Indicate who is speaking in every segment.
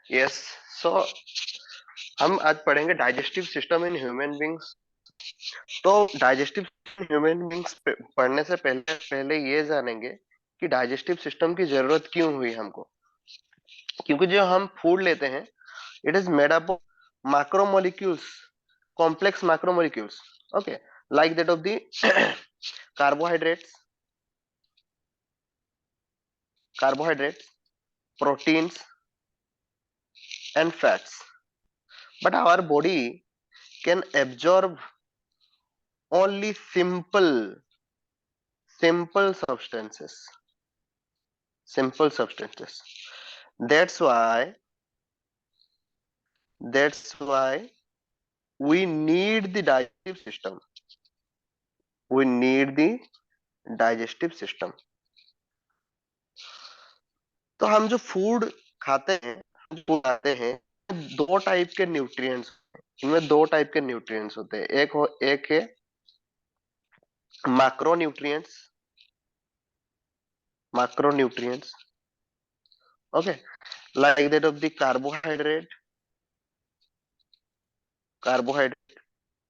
Speaker 1: Yes. सो हम आज पढ़ेंगे digestive system in human beings. तो डाइजेस्टिव ह्यूमन बींग्स पढ़ने से पहले पहले ये जानेंगे कि डाइजेस्टिव सिस्टम की जरूरत क्यों हुई हमको। क्योंकि जो हम फूड लेते हैं, it is made up of macromolecules, complex macromolecules, okay, like that of the carbohydrates, carbohydrates, proteins and fats. But our body can absorb only simple substances, simple substances. That's why that's why we need the digestive system. We need the digestive system. तो हम जो food खाते हैं, जो खाते हैं, दो type के न्यूट्रिएंट्स, इनमें दो टाइप के न्यूट्रिएंट्स होते हैं। एक है macronutrients, macronutrients, okay, like that of the carbohydrate,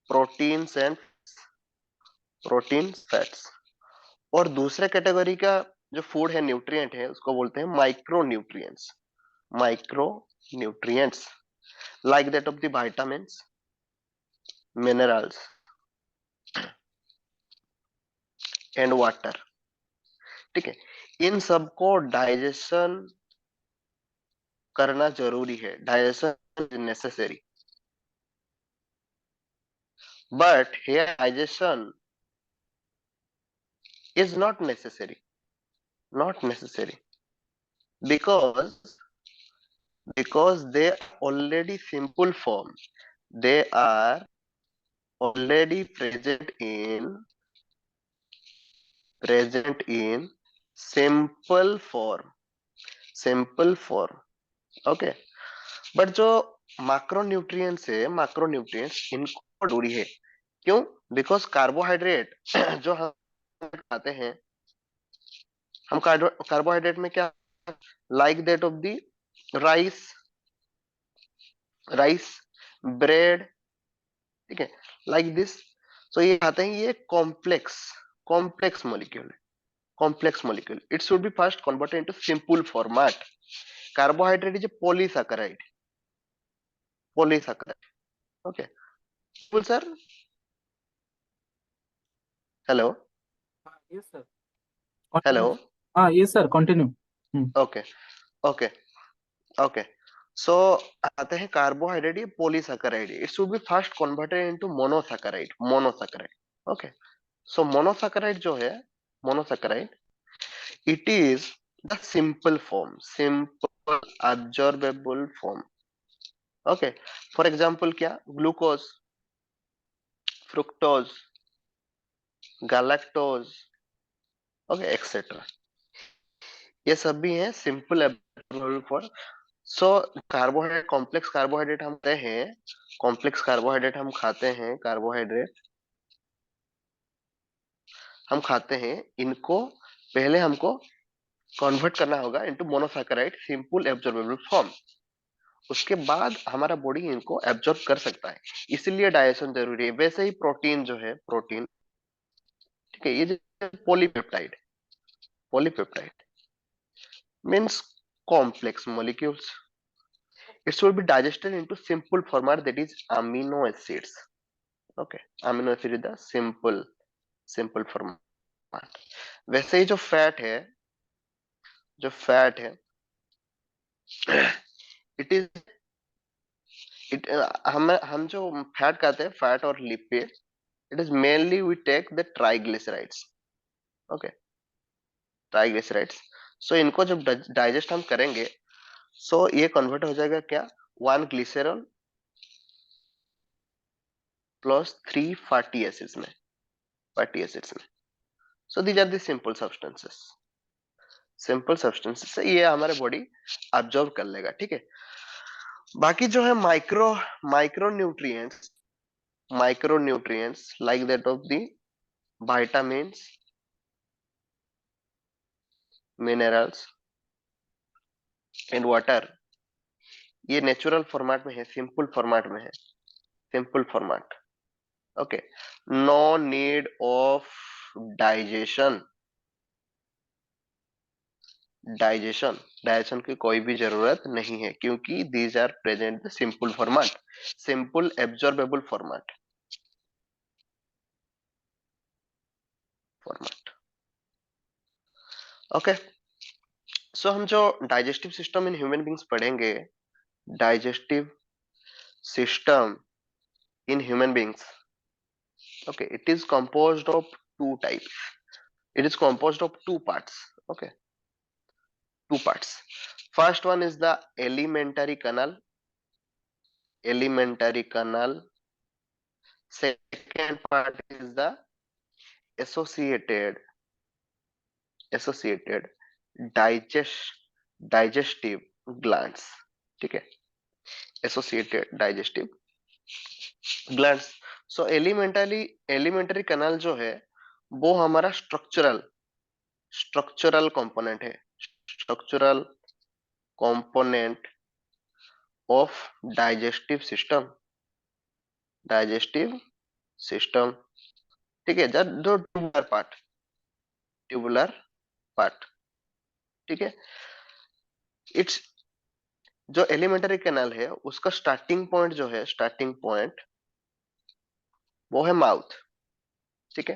Speaker 1: proteins and protein fats. और दूसरे कैटेगरी का जो फूड है, न्यूट्रिएंट है, उसको बोलते हैं micro nutrients. Micro nutrients like that of the vitamins, minerals and water. ठीक है, इन सबको डाइजेशन करना जरूरी है, digestion is necessary. But here digestion is not necessary because they already simple form, they are already present in simple form, okay। But जो macronutrients है, macronutrients इनको जरूरी है। क्यों? बिकॉज कार्बोहाइड्रेट जो हम खाते हैं, हम कार्बोहाइड्रेट में क्या, like that of the rice, rice, bread, ठीक है, लाइक दिस। तो ये खाते हैं, ये कॉम्प्लेक्स मॉलिक्यूल है, complex molecule. It should be first converted into simple format. Carbohydrate is a polysaccharide, polysaccharide, okay. Simple sir, hello,
Speaker 2: हाँ यस सर,
Speaker 1: हेलो,
Speaker 2: कंटिन्यू। हाँ yes sir, continue.
Speaker 1: Okay, okay, okay. So आते हैं carbohydrate, ये polysaccharide, it should be first converted into monosaccharide, okay. So monosaccharide जो है, monosaccharide, it is the simple absorbable form, okay। for example क्या, glucose, fructose, galactose, okay, etcetera. ये सब भी है simple absorbable form। So carbohydrate, complex carbohydrate हम खाते हैं, कॉम्प्लेक्स कार्बोहाइड्रेट हम खाते हैं, कार्बोहाइड्रेट हम खाते हैं, इनको पहले हमको कन्वर्ट करना होगा into monosaccharide simple absorbable form. उसके बाद हमारा बॉडी इनको एब्जॉर्ब कर सकता है, इसलिए डाइजेशन जरूरी है। वैसे ही प्रोटीन जो है, प्रोटीन, ठीक है, ये जो polypeptide, polypeptide means complex molecules, it should be digested into simple format, that is amino acids, okay। amino acid is the simple format। वैसे ही जो फैट है, जो फैट है, इट इज इट हम जो फैट खाते हैं, फैट और lipid, it is mainly we take the triglycerides, okay, triglycerides. So इनको जब डाइजेस्ट हम करेंगे, सो ये कन्वर्ट हो जाएगा क्या, one glycerol plus three fatty acids में, फैटी एसिड्स में। So these are the simple substances, ये हमारे बॉडी अब्जॉर्ब कर लेगा, ठीक है। बाकी जो है micro nutrients, micro nutrients like that of the vitamins, minerals and water, ये नेचुरल फॉर्मेट में है, सिंपल फॉर्मेट में है, simple format. Okay, no need of digestion, digestion digestion की कोई भी जरूरत नहीं है, क्योंकि these are present the simple format, simple absorbable format, format. Okay, so हम जो digestive system in human beings पढ़ेंगे, digestive system in human beings, okay, it is composed of two types, it is composed of two parts. Okay, two parts. First one is the alimentary canal, alimentary canal. Second part is the associated, associated digestive glands. ठीक है, associated digestive glands. So elementary canal जो है वो हमारा structural component है, structural component of digestive system, digestive system. ठीक है, जो ट्यूबुलर पार्ट, ठीक है। इट्स जो एलिमेंटरी कैनाल है उसका स्टार्टिंग पॉइंट जो है, स्टार्टिंग पॉइंट वो है माउथ, ठीक है,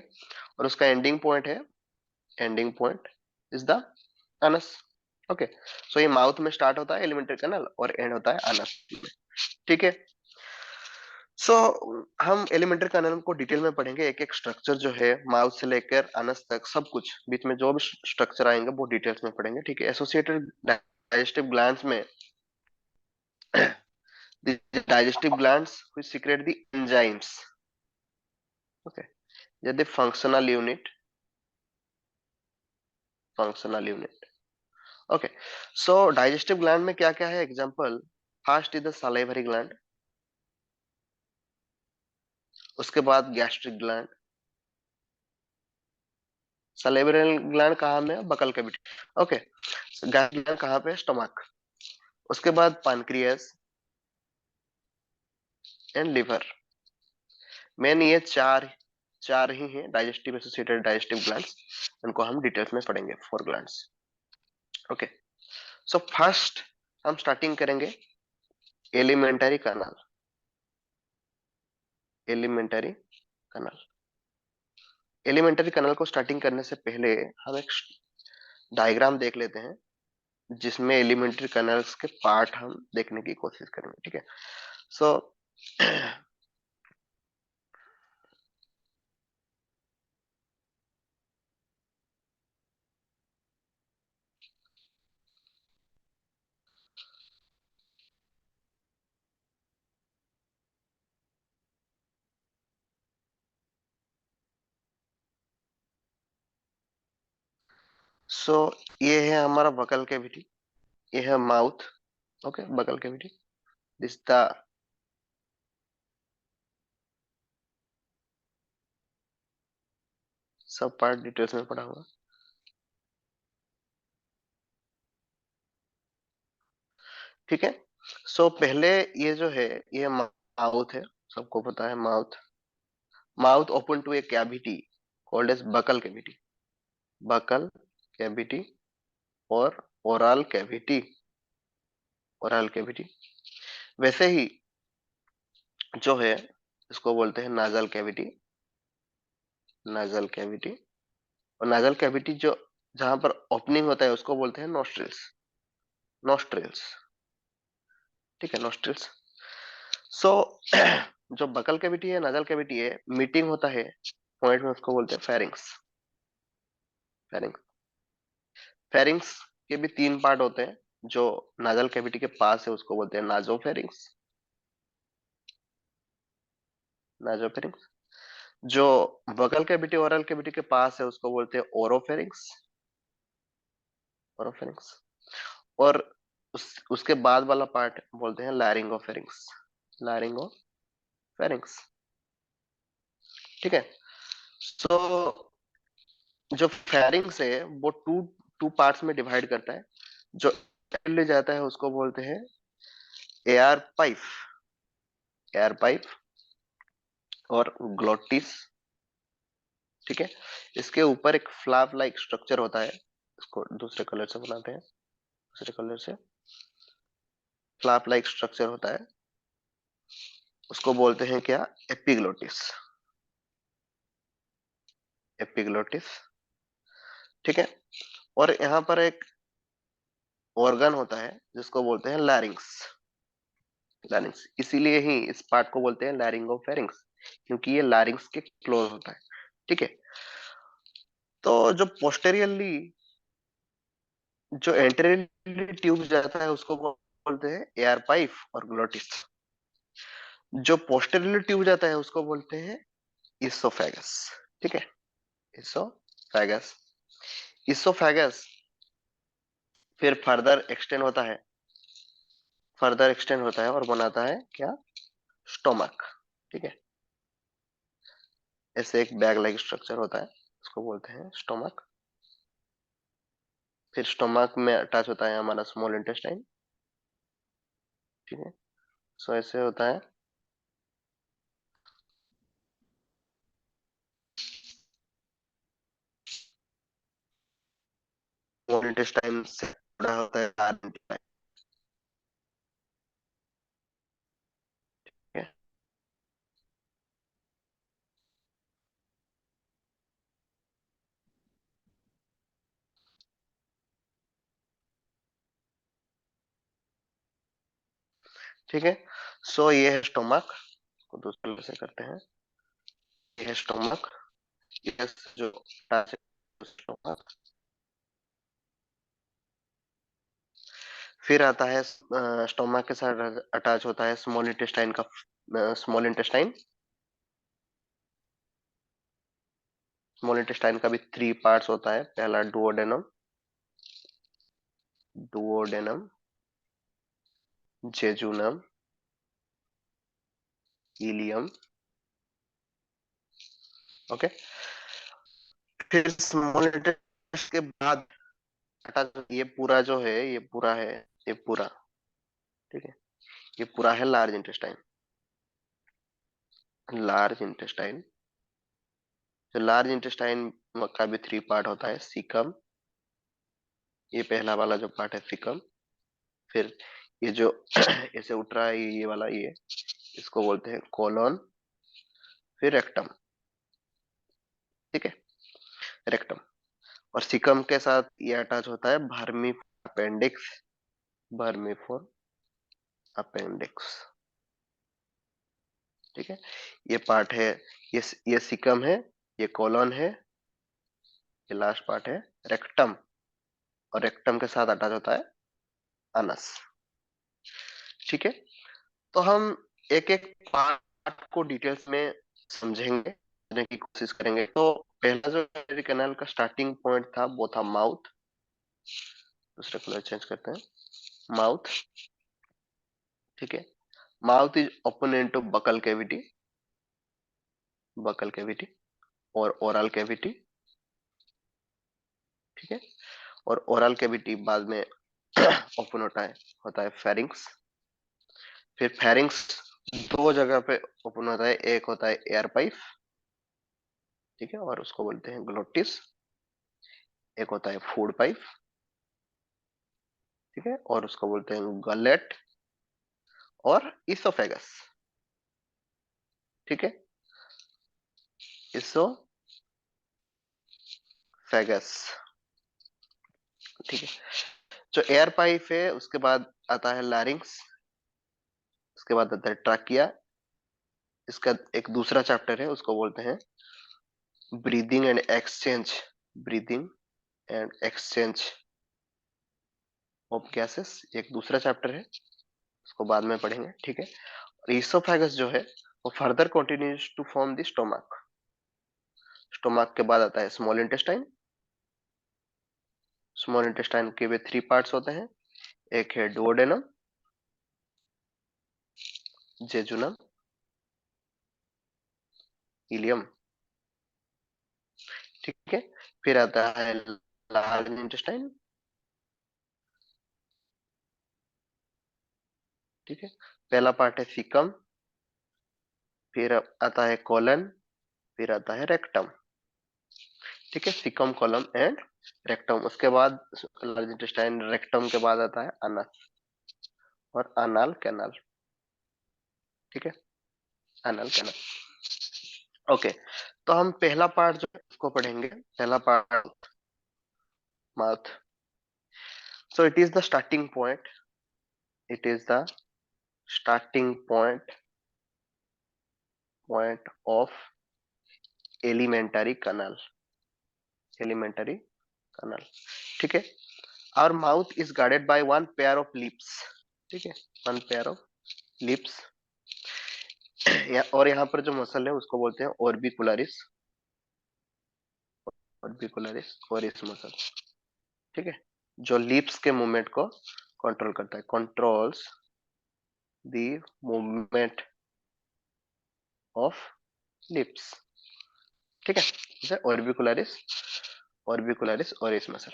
Speaker 1: और उसका एंडिंग पॉइंट है, ending point is the anus. Okay, so ये माउथ में स्टार्ट होता है एलिमेंटरी कैनाल और एंड होता है अनस में, ठीक है। सो हम एलिमेंटरी कैनल को डिटेल में पढ़ेंगे, एक एक स्ट्रक्चर जो है माउथ से लेकर अनस तक, सब कुछ बीच में जो भी स्ट्रक्चर आएंगे वो डिटेल्स में पढ़ेंगे, ठीक है। एसोसिएटेड डाइजेस्टिव ग्लैंड्स में digestive glands which secrete the enzymes, okay, यदि functional unit, functional unit. Okay, so digestive gland में क्या क्या है example, first is the salivary gland, उसके बाद गैस्ट्रिक ग्लैंड, सलाइवरी ग्लैंड कहाँ में है, buccal cavity, okay. Gastric gland कहाँ पे है, स्टमक, उसके बाद पैनक्रियास एंड लिवर। मेन ये चार चार ही हैं डाइजेस्टिव एसोसिएटेड डाइजेस्टिव ग्लैंड्स, इनको हम डिटेल्स में पढ़ेंगे, 4 ग्लैंड्स। ओके, सो फर्स्ट हम स्टार्टिंग करेंगे elementary canal, elementary canal. Elementary canal को स्टार्टिंग करने से पहले हम एक डायग्राम देख लेते हैं जिसमें एलिमेंटरी कैनाल्स के पार्ट हम देखने की कोशिश करेंगे, ठीक है। सो सो ये है हमारा बकल कैविटी, ये है mouth, okay, buccal cavity, this the sub part details में पढ़ा हुआ, ठीक है। सो पहले ये जो है ये माउथ है, सबको पता है mouth, mouth open to a cavity called as buccal cavity, buccal cavity और ओरल कैविटी, ओरल कैविटी। वैसे ही जो है इसको बोलते हैं नाजल कैविटी, नाजल कैविटी, और नाजल कैविटी जो जहां पर ओपनिंग होता है उसको बोलते हैं नोस्ट्रिल्स, नोस्ट्रिल्स, ठीक है, नोस्ट्रिल्स। सो जो बकल कैविटी है, नाजल कैविटी है, मीटिंग होता है पॉइंट में, उसको बोलते हैं फेरिंग्स, फेरिंग्स। फेरिंग्स के भी 3 पार्ट होते हैं, जो नाजल कैविटी के पास है उसको बोलते हैं नाजोफेरिंग्स, नाजोफेरिंग्स। जो बकल कैविटी ओरल कैविटी के पास है उसको बोलते हैं ओरोफेरिंग्स, ओरोफेरिंग्स। और उसके बाद वाला पार्ट बोलते हैं लैरिंगोफेरिंग्स, लैरिंगोफेरिंग्स, ठीक है। सो जो फेरिंग्स है वो टू टू पार्ट्स में डिवाइड करता है, जो ले जाता है उसको बोलते हैं एयर पाइप, एयर पाइप और ग्लोटिस, ठीक है। इसके ऊपर एक फ्लैप लाइक स्ट्रक्चर होता है, इसको दूसरे कलर से बनाते हैं, दूसरे कलर से फ्लैप लाइक स्ट्रक्चर होता है, उसको बोलते हैं क्या, एपिग्लोटिस, एपिग्लोटिस, ठीक है। और यहाँ पर एक ऑर्गन होता है जिसको बोलते हैं लैरिंग्स, लैरिंग्स, इसीलिए ही इस पार्ट को बोलते हैं लैरिंगोफेरिंग्स, क्योंकि ये लैरिंग्स के क्लोज होता है, ठीक है। तो जो पोस्टेरियरली, जो एंटेरियरली ट्यूब जाता है उसको बोलते हैं एयर पाइप और ग्लोटिस, जो पोस्टेरियरली ट्यूब जाता है उसको बोलते हैं इसोफेगस, ठीक है, इसोफेगस। इसोफेगस फिर फर्दर एक्सटेंड होता है, फर्दर एक्सटेंड होता है और बनाता है क्या, स्टोमक, ठीक है। ऐसे एक बैग लाइक स्ट्रक्चर होता है, उसको बोलते हैं स्टोमक। फिर स्टोमक में अटैच होता है हमारा स्मॉल इंटेस्टाइन, ठीक है। सो ऐसे होता है। स्मॉल इंटेस्टाइन से जुड़ा होता है लार्ज इंटेस्टाइन, ठीक है। ठीक है, सो ये है स्टोमक, को दूसरे कलर से करते हैं, ये है स्टोमक, ये जो अटैच है स्टोमक। फिर आता है स्टोमक के साथ अटैच होता है स्मॉल इंटेस्टाइन का, स्मॉल इंटेस्टाइन, स्मॉल इंटेस्टाइन का भी 3 पार्ट्स होता है, पहला duodenum, duodenum, jejunum, ileum, okay. फिर स्मॉल इंटेस्टाइन के बाद ये पूरा जो है, ये पूरा है, ये पूरा, ठीक है, ये पूरा है लार्ज इंटेस्टाइन, लार्ज इंटेस्टाइन। तो लार्ज इंटेस्टाइन का भी 3 पार्ट होता है, सीकम, ये पहला वाला जो पार्ट है सीकम। फिर ये जो ऐसे उठ रहा है ये वाला, ये इसको बोलते हैं कोलोन। फिर रेक्टम, ठीक है, रेक्टम। और सीकम के साथ ये अटैच होता है भर्मी अपेंडिक्स, भर्मीफोर अपेंडिक्स, ठीक है। ये पार्ट है, ये सीकम है, ये कोलोन है, ये लास्ट पार्ट है रेक्टम, और रेक्टम के साथ अटैच होता है अनस, ठीक है। तो हम एक एक पार्ट को डिटेल्स में समझेंगे, समझने की कोशिश करेंगे। तो पहला जो यूरिनरी कैनाल का स्टार्टिंग पॉइंट था वो था माउथ, दूसरा कलर चेंज करते हैं, माउथ, ठीक है। Mouth is open into buckle cavity, buccal cavity और ओरल कैविटी, ठीक है। और ओरल कैविटी बाद में ओपन होता है फेरिंग्स। फिर फेरिंग्स दो जगह पे ओपन होता है, एक होता है एयर पाइप, ठीक है, और उसको बोलते हैं ग्लोटिस, एक होता है फूड पाइप, ठीक है, और उसको बोलते हैं गलेट और इसोफेगस, ठीक है, इसोफेगस, ठीक है। जो एयर पाइप है उसके बाद आता है लैरिंग्स, उसके बाद आता है ट्रैकिया, इसका एक दूसरा चैप्टर है उसको बोलते हैं breathing and exchange, breathing and exchange of gases, एक दूसरा चैप्टर है, उसको बाद में पढ़ेंगे, ठीक है। और इसोफेगस जो है वो further continues to form the stomach, stomach के बाद आता है स्मॉल इंटेस्टाइन, स्मॉल इंटेस्टाइन के भी 3 पार्ट्स होते हैं, एक है डुओडेनम, जेजुनम, इलियम, ठीक है। फिर आता है लार्ज इंटेस्टाइन, ठीक है, पहला पार्ट है सीकम, फिर आता है कोलन, फिर आता है रेक्टम। ठीक है, सीकम, कोलम एंड रेक्टम। उसके बाद लार्ज इंटेस्टाइन, रेक्टम के बाद आता है अनस और अनाल कैनाल। ठीक है, अनाल कैनाल। ओके, तो हम पहला पार्ट जो है उसको पढ़ेंगे। पहला part mouth. So it is the starting point, it is the starting point of alimentary canal, alimentary canal. ठीक है, our mouth is guarded by one pair of lips। ठीक है, one pair of lips। और यहाँ पर जो muscle है उसको बोलते हैं ऑर्बिकुलरिस, ऑर्बिकुलरिस ओरिस मसल। ठीक है, जो लिप्स के मूवमेंट को कंट्रोल करता है, controls the movement of lips. ठीक है, ऑर्बिकुलरिस, ऑर्बिकुलरिस ओरिस मसल।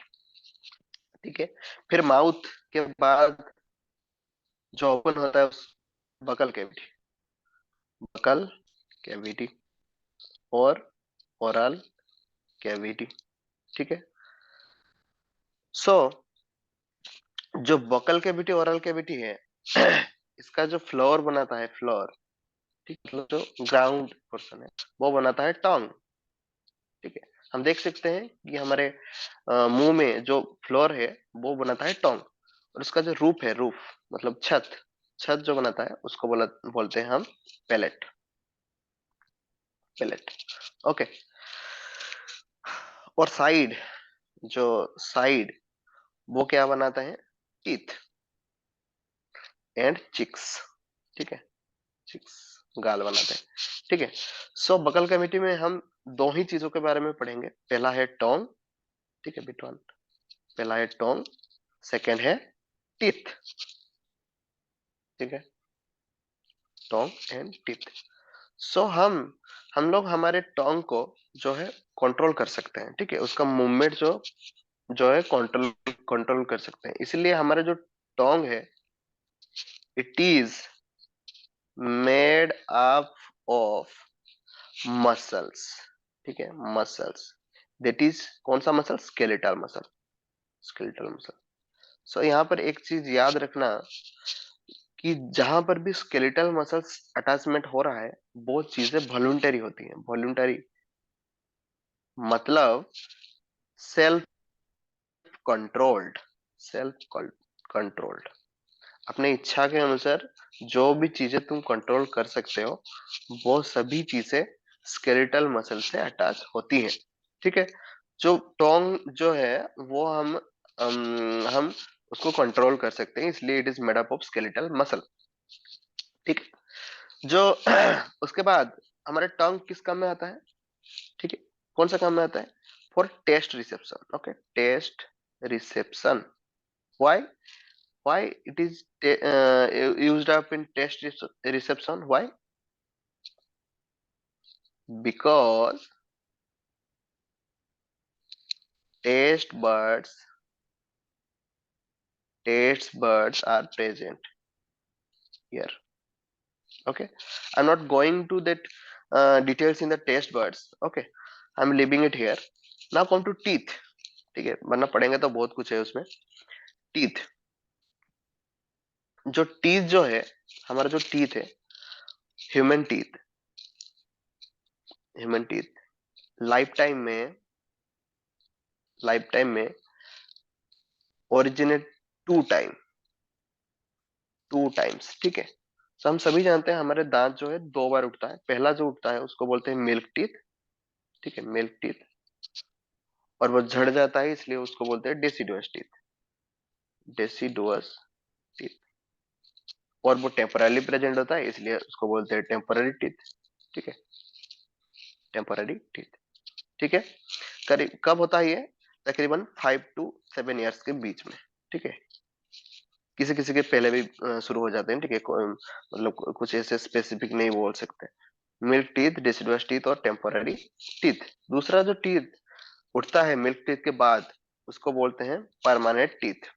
Speaker 1: ठीक है, फिर माउथ के बाद जो ओपन होता है उस बकल कैविटी, बकल कैविटी और ओरल कैविटी। ठीक है, सो जो बकल कैविटी ओरल कैविटी है इसका जो फ्लोर बनाता है, फ्लोर, ठीक, मतलब जो ग्राउंड पोर्शन है वो बनाता है टंग। ठीक है, हम देख सकते हैं कि हमारे मुंह में जो फ्लोर है वो बनाता है टंग, और उसका जो रूफ है, रूफ मतलब छत, छत जो बनाता है उसको बोलते हैं हम पैलेट, पैलेट। ओके, और साइड, जो साइड वो क्या बनाता है, टीथ एंड चिक्स। ठीक है, चिक्स, गाल बनाते हैं। ठीक है, सो बकल कैविटी में हम दो ही चीजों के बारे में पढ़ेंगे। पहला है टोंग, ठीक है बिटवन, पहला है टोंग, सेकंड है टीथ। ठीक है, टोंग एंड टीथ। सो हम लोग हमारे टोंग को जो है कंट्रोल कर सकते हैं। ठीक है, उसका मूवमेंट जो है कंट्रोल कंट्रोल कर सकते हैं। इसलिए हमारे जो टोंग है, it is made up of muscles. ठीक है, मसल्स, दैट इज कौन सा muscle, skeletal muscle, skeletal muscle. So यहाँ पर एक चीज याद रखना कि जहां पर भी स्केलेटल मसल्स अटैचमेंट हो रहा है वो चीजें वॉलंटरी होती हैं। वॉलंटरी मतलब सेल्फ कंट्रोल्ड, सेल्फ कंट्रोल्ड, अपने इच्छा के अनुसार जो भी चीजें तुम कंट्रोल कर सकते हो वो सभी चीजें स्केलेटल मसल से अटैच होती हैं। ठीक है, जो टोंग जो है वो हम उसको कंट्रोल कर सकते हैं, इसलिए it is made up of skeletal muscle. ठीक है, जो उसके बाद हमारे टंग किस काम में आता है, ठीक है, कौन सा काम में आता है, for taste reception. Okay, taste reception. Why, why it is used up in test reception, why, because taste buds, taste buds are present here. Okay, I'm not going to that details in the taste buds. Okay, I'm leaving it here. Now come to teeth। ठीक है, वरना पढ़ेंगे तो बहुत कुछ है उसमें। Teeth, जो टीथ जो है, हमारा जो टीथ है, human teeth, human teeth life time में, लाइफ टाइम में originate two time, two times. ठीक है, तो हम सभी जानते हैं हमारे दांत जो है दो बार उठता है। पहला जो उठता है उसको बोलते हैं मिल्क टीथ। ठीक है, मिल्क टीथ, और वो झड़ जाता है इसलिए उसको बोलते हैं डेसिडुअस टीथ, डेसिडुअस टीथ। और वो टेम्पररी प्रेजेंट होता है इसलिए उसको बोलते हैं टेम्पररी टीथ। ठीक है, टेम्पररी टीथ। ठीक है, करीब कब होता है ये, तकरीबन 5 to 7 years के बीच में। ठीक है, किसी किसी के पहले भी शुरू हो जाते हैं। ठीक है, मतलब कुछ ऐसे स्पेसिफिक नहीं बोल सकते। मिल्क टीथ, डिसिडुअस टीथ और टेम्पोररी टीथ। दूसरा जो टीथ उठता है मिल्क टीथ के बाद उसको बोलते हैं परमानेंट टीथ,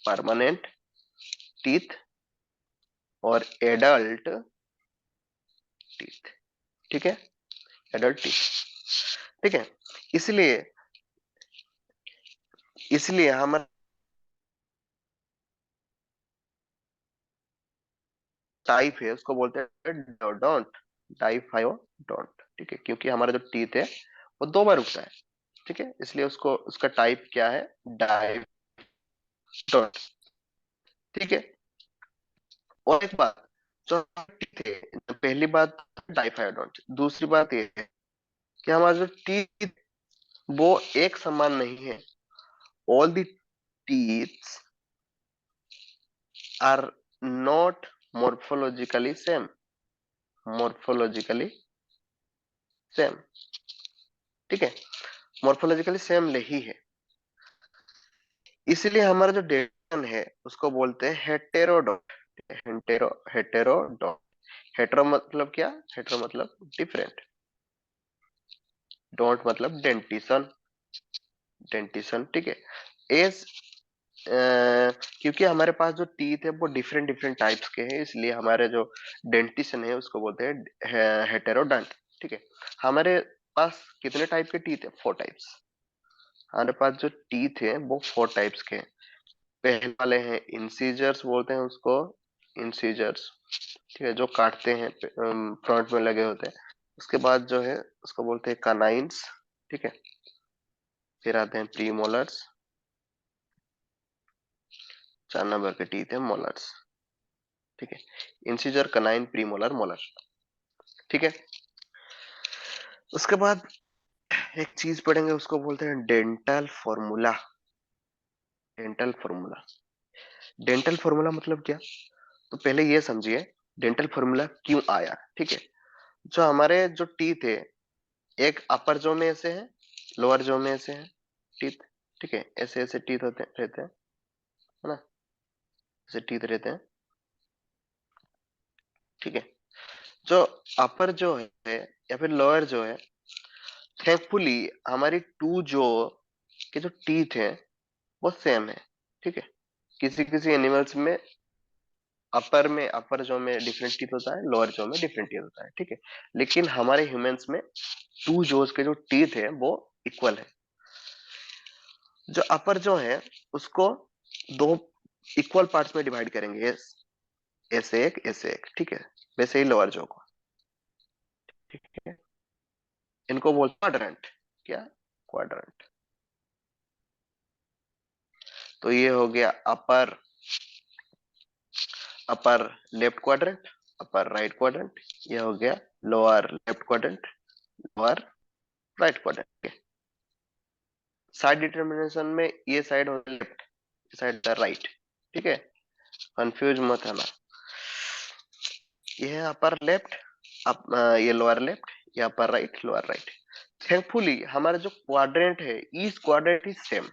Speaker 1: परमानेंट टीथ और एडल्ट टीथ। ठीक है, एडल्ट टीथ। ठीक है, इसलिए इसलिए हम टाइप है उसको बोलते हैं डोंट, डाइफाइओडोंट। ठीक है, क्योंकि हमारा जो टीथ है वो दो बार उगता है। ठीक है, इसलिए उसको उसका टाइप क्या है, डाइफाइओडोंट। ठीक है, और एक बात, जो टीथ है, पहली बात डाइफाइओडोंट, दूसरी बात ये है कि हमारा जो टीथ वो एक समान नहीं है। All the teeths are not morphologically same, morphologically same. ठीक है, morphologically सेम नहीं है, इसलिए हमारा जो डेंटिन है उसको बोलते हैं हेटेरोडोट। हेटेरोडोट। हेटेरो मतलब क्या, हेटेरो मतलब डिफरेंट, डोंट मतलब डेंटिशन, डेंटिशन। ठीक है, एज क्योंकि हमारे पास जो टीथ है वो डिफरेंट डिफरेंट टाइप्स के हैं, इसलिए हमारे जो डेंटिशन है उसको बोलते हैं हेटेरोडंट। ठीक है, हमारे पास कितने टाइप के टीथ है, 4 टाइप्स। हमारे पास जो टीथ है वो 4 टाइप्स के हैं। पहले वाले हैं इंसीजर्स, बोलते हैं उसको इंसीजर्स। ठीक है, जो काटते हैं, फ्रंट में लगे होते हैं। उसके बाद जो है उसको बोलते हैं कानाइंस। ठीक है, फिर आते हैं प्रीमोलर्स, 4 नंबर के टीथ है मोलर्स। ठीक है, इंसीजर, कनाइन, प्रीमोलर, मोलर। ठीक है, उसके बाद एक चीज पढ़ेंगे उसको बोलते हैं dental formula. Dental formula, dental formula मतलब क्या, तो पहले ये समझिए डेंटल फॉर्मूला क्यों आया। ठीक है, जो हमारे जो टीथ है, एक अपर जो में से है, लोअर जो में से है टीथ। ठीक है, ऐसे ऐसे टीथ होते रहते हैं, है ना, ऐसे टीथ रहते हैं। ठीक है, जो अपर जो है या फिर लोअर जो है, थैंकफुली हमारी टू जो के जो टीथ है वो सेम है। ठीक है, किसी किसी एनिमल्स में अपर जो में डिफरेंट टीथ होता है, लोअर जो में डिफरेंट टीथ होता है। ठीक है, लेकिन हमारे ह्यूमंस में टू जोस के जो टीथ है वो इक्वल है। जो अपर जो है उसको दो इक्वल पार्ट्स में डिवाइड करेंगे, ऐसे एक ऐसे एक। ठीक है, वैसे ही लोअर जो को। ठीक है, इनको बोलते हैं क्वाड्रेंट। क्या, क्वाड्रेंट। तो ये हो गया upper, upper left quadrant, upper right quadrant. ये हो गया lower left quadrant, lower right quadrant. Side determination में ये साइड हो लेफ्ट, साइड राइट। ठीक है, कंफ्यूज मत है ना। ये है अपर लेफ्ट, ये लोअर लेफ्ट, ये upper right, lower right. Thankfully हमारा जो क्वाड्रेंट है, each quadrant is same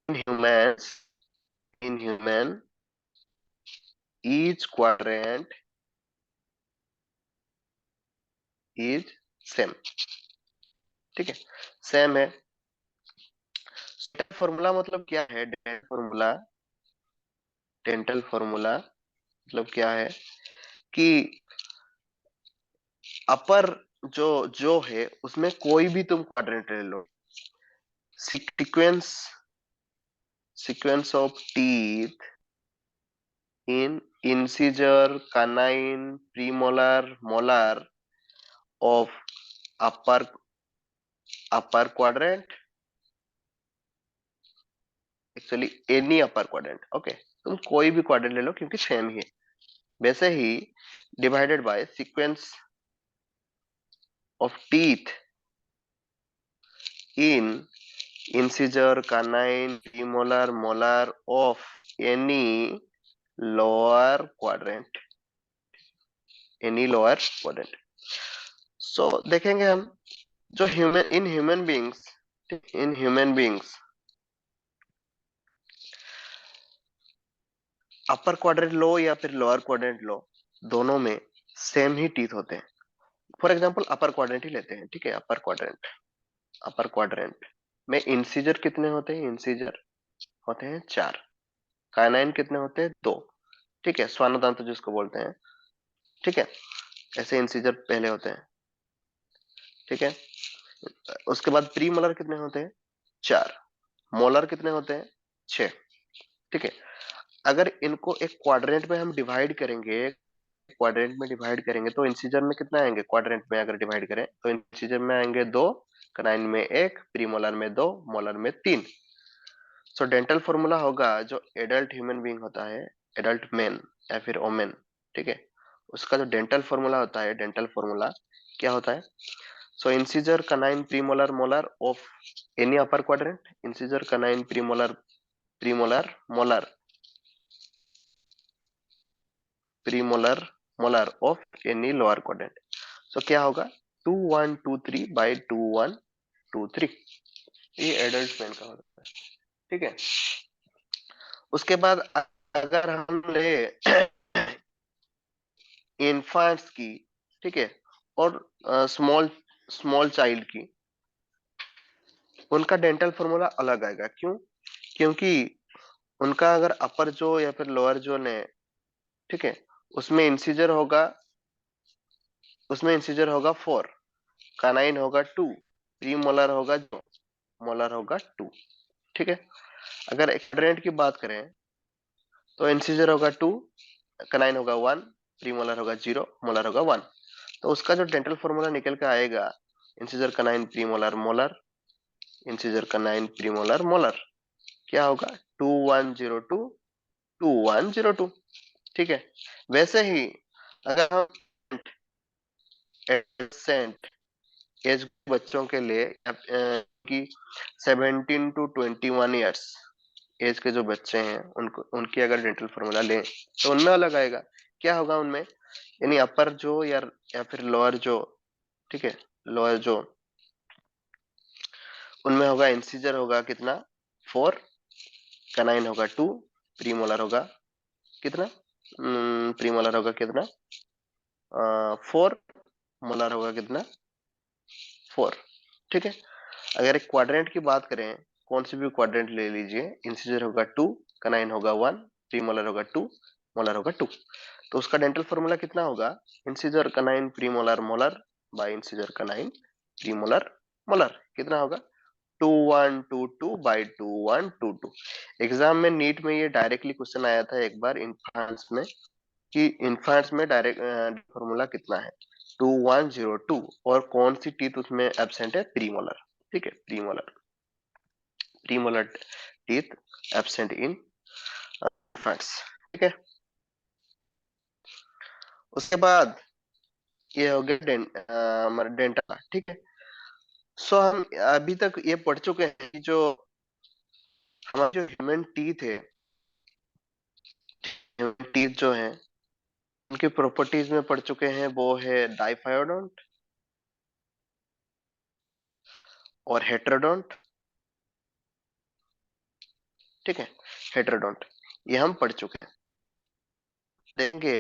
Speaker 1: in humans. In human each quadrant is same. ठीक है, सेम है। फॉर्मूला मतलब क्या है, डेंटल फॉर्मूला, डेंटल फॉर्मूला मतलब क्या है कि अपर जो है उसमें कोई भी तुम क्वाड्रेंट ले लो, sequence, sequence of teeth in incisor, canine, premolar, molar of upper upper quadrant, actually any upper quadrant. Okay, तुम कोई भी क्वाड्रेंट ले लो क्योंकि सेम ही है। वैसे ही divided by sequence of teeth in incisor, canine, premolar, molar of any lower quadrant, any lower quadrant. So देखेंगे हम जो human in human beings, in human beings upper quadrant लो या फिर लोअर क्वाड्रेंट लो, दोनों में सेम ही टीथ होते हैं। फॉर एग्जांपल अपर क्वाड्रेंट ही लेते हैं। ठीक है, अपर क्वाड्रेंट, अपर क्वाड्रेंट में इंसीजर कितने होते हैं, इंसीजर होते हैं 4। काइनाइन कितने होते हैं? 2। ठीक है, स्वानोदांत जिसको बोलते हैं। ठीक है, ऐसे इंसीजर पहले होते हैं। ठीक है, उसके बाद प्री मोलर कितने होते हैं? 4। मोलर कितने होते हैं? 6। ठीक है, अगर इनको एक क्वाड्रेंट में हम डिवाइड करेंगे, क्वाड्रेंट में डिवाइड करेंगे तो इंसीजर में कितना आएंगे? क्वाड्रेंट में अगर डिवाइड करें तो इंसीजर में आएंगे 2, कनाइन में 1, प्रीमोलर में 2, मोलर में 3। सो डेंटल फॉर्मूला होगा जो एडल्ट ह्यूमन बीइंग होता है, एडल्ट मैन या फिर ओमेन, ठीक है, उसका जो डेंटल फॉर्मूला होता है, डेंटल फॉर्मूला क्या होता है? So incisor canine premolar molar of any upper quadrant, incisor canine premolar premolar molar premolar molar of any lower quadrant. So क्या होगा? 2123 बाई 2123। ये एडल्ट मैन का होता है। ठीक है, उसके बाद अगर हम ले इन्फेंट्स की, ठीक है, और स्मॉल स्मॉल चाइल्ड की, उनका डेंटल फॉर्मूला अलग आएगा। क्यों? क्योंकि उनका अगर अपर जो या फिर लोअर जो ने, ठीक है, उसमें इंसीजर होगा, उसमें इंसीजर होगा 4, कानाइन होगा 2, प्री मोलर होगा जो, मोलर होगा 2। ठीक है, अगर एक्सट्रेंट की बात करें तो इंसीजर होगा 2, कनाइन होगा 1, प्री मोलर होगा 0, मोलर होगा 1। तो उसका जो डेंटल फॉर्मूला निकल के आएगा, incisor canine pre molar molar, incisor canine pre molar molar, क्या होगा? 2102 2102। ठीक है, वैसे ही अगर हम एडolescent एज बच्चों के लिए कि 17 टू 21 ईयर्स एज के जो बच्चे हैं उनको, उनकी अगर डेंटल फॉर्मूला लें तो उनमें अलग आएगा। क्या होगा उनमें? यानी अपर जो या फिर लोअर जो, ठीक है, लोअर जो, उनमें होगा इंसीजर होगा कितना? 4, कनाइन होगा 2, प्रीमोलर होगा कितना? प्रीमोलर होगा कितना? 4, मोलर होगा कितना? 4। ठीक है, अगर एक क्वाड्रेंट की बात करें, कौन सी भी क्वाड्रेंट ले लीजिए, इंसीजर होगा 2, कनाइन होगा 1, प्रीमोलर होगा 2, मोलर होगा 2। तो उसका डेंटल फॉर्मूला कितना होगा? Incisor canine premolar molar by incisor canine premolar molar, कितना होगा? 2122 बाई 2122। एग्जाम में नीट में ये डायरेक्टली क्वेश्चन आया था एक बार इन्फांट्स में, कि इन्फांट्स में डायरेक्ट फॉर्मूला कितना है? 2102, और कौन सी टीथ उसमें एब्सेंट है? प्रीमोलर। ठीक है, premolar, premolar teeth absent in infants. ठीक है, उसके बाद ये हो गया हमारा डेंटा। ठीक है, सो हम अभी तक ये पढ़ चुके हैं कि जो हमारे जो ह्यूमन टीथ है, ह्यूमन टीथ जो है उनकी प्रॉपर्टीज में पढ़ चुके हैं, वो है डाइफायोडोंट और हेट्रोडोंट। ठीक है, हेट्रोडोंट ये हम पढ़ चुके हैं। देखेंगे